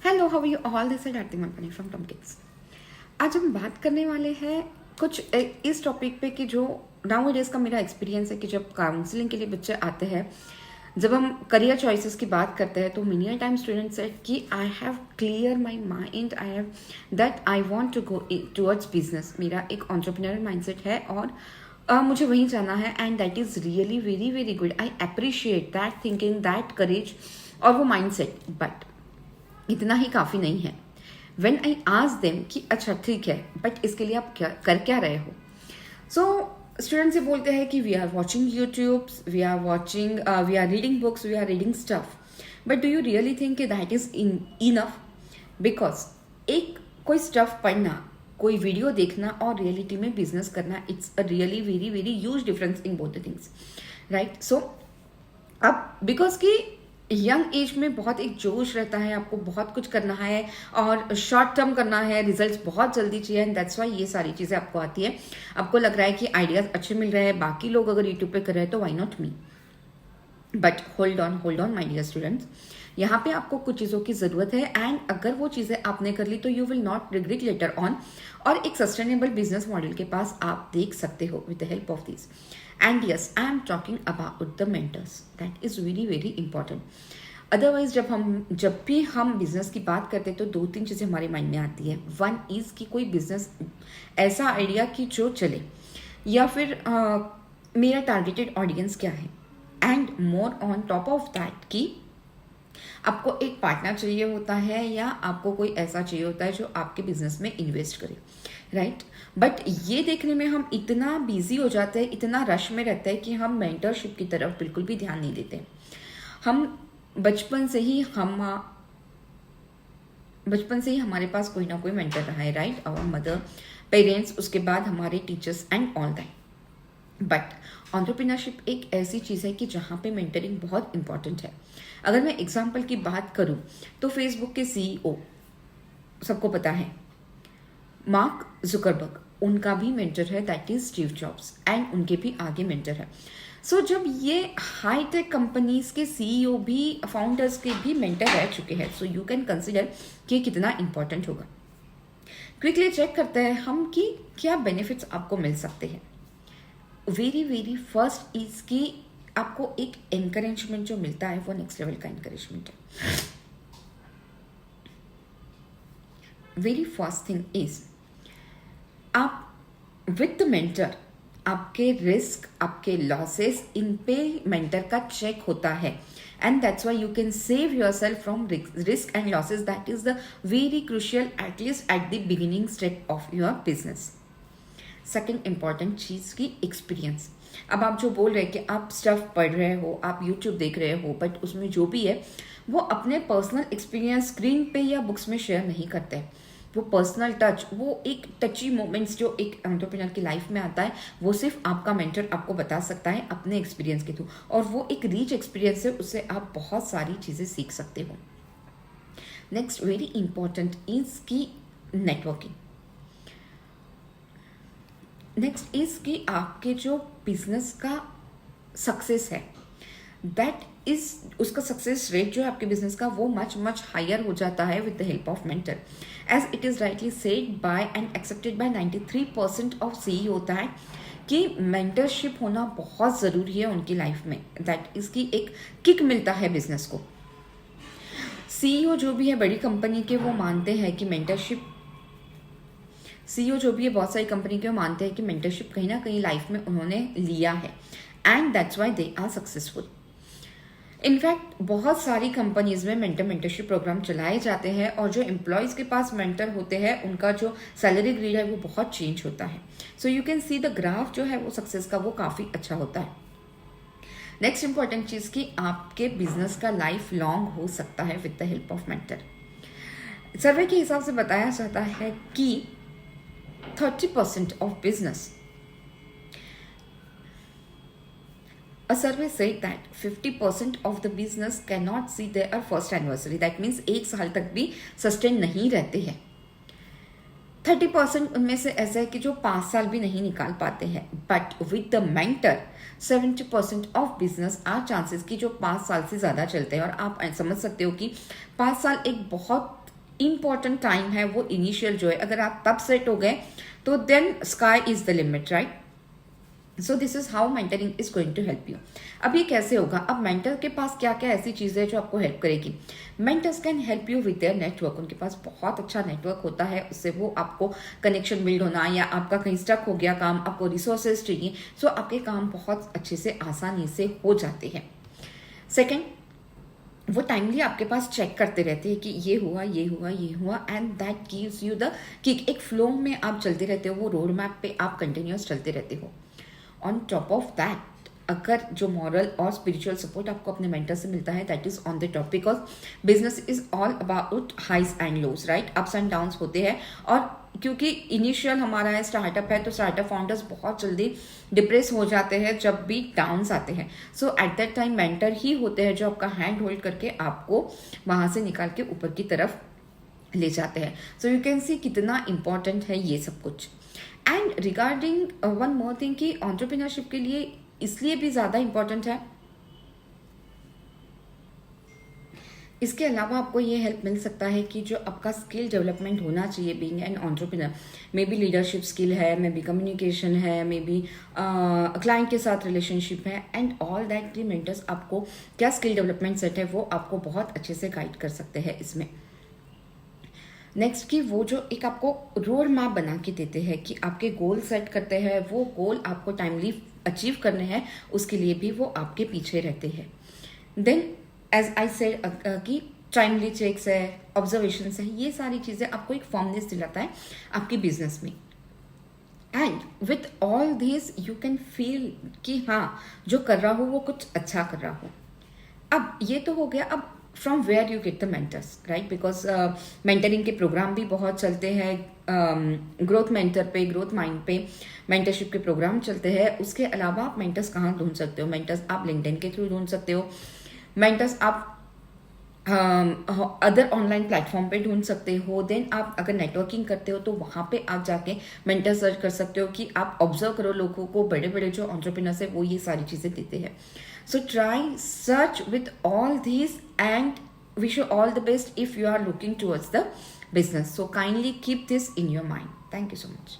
Hello, how are you all? This is Aarti Manpani from Tom Kids. आज हम बात करने वाले हैं कुछ इस टॉपिक पे कि जो नाउ डेज का मेरा एक्सपीरियंस है कि जब काउंसलिंग के लिए बच्चे आते हैं, जब हम करियर चॉइसेस की बात करते हैं तो मेनी टाइम स्टूडेंट सेड कि I have clear my mind, I have that I want to go towards business. मेरा एक एंटरप्रेन्योरल माइंडसेट है और मुझे वहीं जाना है and that is really very very good. I appreciate that thinking, that courage और वो माइंडसेट, बट इतना ही काफ़ी नहीं है। वेन आई आस्क देम कि अच्छा ठीक है, बट इसके लिए आप क्या रहे हो? सो स्टूडेंट्स ये बोलते हैं कि we are watching YouTube, we are reading books, we are reading stuff, but do you really think कि दैट इज इनफ? बिकॉज एक कोई स्टफ पढ़ना, कोई वीडियो देखना और रियलिटी में बिजनेस करना, it's a really very very huge difference in both the things, right? So अब बिकॉज कि यंग एज में बहुत एक जोश रहता है, आपको बहुत कुछ करना है और शॉर्ट टर्म करना है, रिजल्ट्स बहुत जल्दी चाहिए, एंड दैट्स वाई ये सारी चीज़ें आपको आती है। आपको लग रहा है कि आइडियाज अच्छे मिल रहे हैं, बाकी लोग अगर यूट्यूब पे कर रहे हैं तो why not me? But hold on my dear students, यहाँ पे आपको कुछ चीज़ों की ज़रूरत है एंड अगर वो चीज़ें आपने कर ली तो you will not regret later on, और एक सस्टेनेबल बिजनेस मॉडल के पास आप देख सकते हो with the help of this. And yes, I am talking about the mentors, that is very very important. Otherwise जब भी हम बिजनेस की बात करते हैं तो दो तीन चीज़ें हमारे माइंड में आती है। वन इज़ कि कोई बिजनेस ऐसा आइडिया कि जो चले, या फिर मेरा टारगेटेड ऑडियंस क्या है, and more on top of that कि आपको एक पार्टनर चाहिए होता है या आपको कोई ऐसा चाहिए होता है जो आपके बिजनेस में इन्वेस्ट करे, राइट? बट ये देखने में हम इतना बिजी हो जाते हैं, इतना रश में रहते हैं कि हम मेंटरशिप की तरफ बिल्कुल भी ध्यान नहीं देते। हम बचपन से ही हमारे पास कोई ना कोई मेंटर रहा है, राइट? आवर मदर, पेरेंट्स, उसके बाद हमारे teachers and all that. But entrepreneurship एक ऐसी चीज़ है कि जहाँ पे मेंटरिंग बहुत इंपॉर्टेंट है। अगर मैं एग्जांपल की बात करूँ तो फेसबुक के सीईओ सबको पता है, मार्क जुकरबर्ग, उनका भी मेंटर है, that is Steve jobs, and उनके भी आगे मेंटर है। सो जब ये हाईटेक कंपनीज के सीईओ भी, फाउंडर्स के भी मेंटर रह चुके हैं, सो यू कैन कंसिडर कि कितना इंपॉर्टेंट होगा। क्विकली चेक करते हैं हम कि क्या बेनिफिट्स आपको मिल सकते हैं। वेरी वेरी फर्स्ट इज कि आपको एक एनकरेजमेंट जो मिलता है वो नेक्स्ट लेवल का एनकरेजमेंट है। वेरी फर्स्ट थिंग इज आप विद मेंटर, आपके रिस्क, आपके लॉसेस, इन पे मेंटर का चेक होता है, and that's why you can save yourself from risk and losses. That is the very crucial, at least at the beginning step of your business. Second important चीज की experience. अब आप जो बोल रहे हैं कि आप स्टफ पढ़ रहे हो, आप यूट्यूब देख रहे हो, बट उसमें जो भी है वो अपने पर्सनल एक्सपीरियंस स्क्रीन पे या बुक्स में शेयर नहीं करते। वो पर्सनल टच, वो एक टची मोमेंट्स जो एक एंटरप्रेन्योर की लाइफ में आता है, वो सिर्फ आपका मेंटर आपको बता सकता है अपने एक्सपीरियंस के थ्रू, और वो एक रिच एक्सपीरियंस है, उससे आप बहुत सारी चीज़ें सीख सकते हो। नेक्स्ट वेरी इंपॉर्टेंट इज की नेटवर्किंग। नेक्स्ट इज कि आपके जो बिजनेस का सक्सेस है, दैट इज, उसका सक्सेस रेट जो है आपके बिजनेस का वो मच हायर हो जाता है with the help of mentor, as it is rightly said by and accepted by 93% of CEO होता है कि मेंटरशिप होना बहुत ज़रूरी है उनकी लाइफ में। दैट इसकी एक किक मिलता है बिजनेस को। सीईओ जो भी है बड़ी कंपनी के, वो मानते हैं कि मेंटरशिप, सीईओ जो भी है बहुत सारी कंपनी के, वो मानते हैं कि मेंटरशिप कहीं ना कहीं लाइफ में उन्होंने लिया है, and that's why they are successful. In fact बहुत सारी कंपनीज में मेंटरशिप प्रोग्राम चलाए जाते हैं, और जो एम्प्लॉयज़ के पास मेंटर होते हैं उनका जो सैलरी ग्रेड है वो बहुत चेंज होता है। So you can see the graph जो है वो सक्सेस का वो काफ़ी अच्छा होता है। नेक्स्ट इंपॉर्टेंट चीज़ कि आपके बिजनेस का लाइफ लॉन्ग हो सकता है with the help of mentor. Survey के हिसाब से बताया जाता है कि 30% of business. A survey said that 50% of the business cannot see their first anniversary. That means एक साल तक भी सस्टेन नहीं रहते हैं। 30% उनमें से ऐसा है कि जो 5 साल भी नहीं निकाल पाते हैं। But with the mentor 70% of business are chances कि जो 5 साल से ज़्यादा चलते हैं। और आप समझ सकते हो कि 5 साल एक बहुत इम्पॉर्टेंट टाइम है वो इनिशियल जो है, अगर आप तब सेट हो गए तो then sky is the limit, right? So this is how mentoring is going to help you. अब ये कैसे होगा? अब मेंटर के पास क्या क्या ऐसी चीजें हैं जो आपको हेल्प करेगी? Mentors can help you with their network. उनके पास बहुत अच्छा नेटवर्क होता है, उससे वो आपको कनेक्शन बिल्ड होना, या आपका कहीं स्टक हो गया काम, आपको रिसोर्सेज चाहिए, सो आपके काम बहुत अच्छे से आसानी से हो जाते हैं। सेकेंड, वो टाइमली आपके पास चेक करते रहते हैं कि ये हुआ, ये हुआ, ये हुआ, and that gives you the kick. एक फ्लो में आप चलते रहते हो, वो रोड मैप पे आप कंटिन्यूस चलते रहते हो। ऑन टॉप ऑफ दैट, अगर जो मॉरल और स्पिरिचुअल सपोर्ट आपको अपने मेंटर से मिलता है, that is on the top, because business is all about highs and lows, right? Ups and downs होते हैं, और क्योंकि इनिशियल हमारा है, स्टार्टअप है, तो स्टार्टअप फाउंडर्स बहुत जल्दी डिप्रेस हो जाते हैं जब भी डाउन्स आते हैं। सो एट दैट टाइम मेंटर ही होते हैं जो आपका हैंड होल्ड करके आपको वहां से निकाल के ऊपर की तरफ ले जाते हैं। सो यू कैन सी कितना इंपॉर्टेंट है ये सब कुछ। And regarding one more thing कि एंटरप्रेन्योरशिप के लिए इसलिए भी ज़्यादा इंपॉर्टेंट है, इसके अलावा आपको ये हेल्प मिल सकता है कि जो आपका स्किल डेवलपमेंट होना चाहिए being an entrepreneur, may be leadership skill है, मे बी कम्युनिकेशन है, मे बी क्लाइंट के साथ रिलेशनशिप है, एंड ऑल दैट मेंटर्स आपको क्या स्किल डेवलपमेंट सेट है वो आपको बहुत अच्छे से गाइड कर सकते हैं इसमें। नेक्स्ट की वो जो एक आपको रोड मैप बना के देते हैं कि आपके गोल सेट करते हैं, वो गोल आपको टाइमली अचीव करने हैं, उसके लिए भी वो आपके पीछे रहते हैं। देन एज आई सेड कि टाइमली चेक्स है, ऑब्जर्वेशन है, ये सारी चीज़ें आपको एक फॉर्मनेस दिलाता है आपकी बिजनेस में। And with all this you can feel कि हाँ जो कर रहा हूँ वो कुछ अच्छा कर रहा हूँ। अब ये तो हो गया, अब from where you get the mentors, right? Because mentoring के प्रोग्राम भी बहुत चलते हैं, ग्रोथ मेंटर पे, ग्रोथ माइंड पे मेंटरशिप के प्रोग्राम चलते हैं। उसके अलावा आप मेंटर्स कहाँ ढूंढ सकते हो? मेंटर्स आप लिंक्डइन के थ्रू ढूंढ सकते हो, मेंटर्स आप अदर ऑनलाइन प्लेटफॉर्म पे ढूंढ सकते हो। देन आप अगर नेटवर्किंग करते हो तो वहाँ पे आप जाके मेंटर सर्च कर सकते हो कि आप ऑब्जर्व करो लोगों को, बड़े बड़े जो एंटरप्रेन्योर्स है वो ये सारी चीज़ें देते हैं। So try search with all these and wish you all the best if you are looking towards the business. So kindly keep this in your mind. Thank you so much.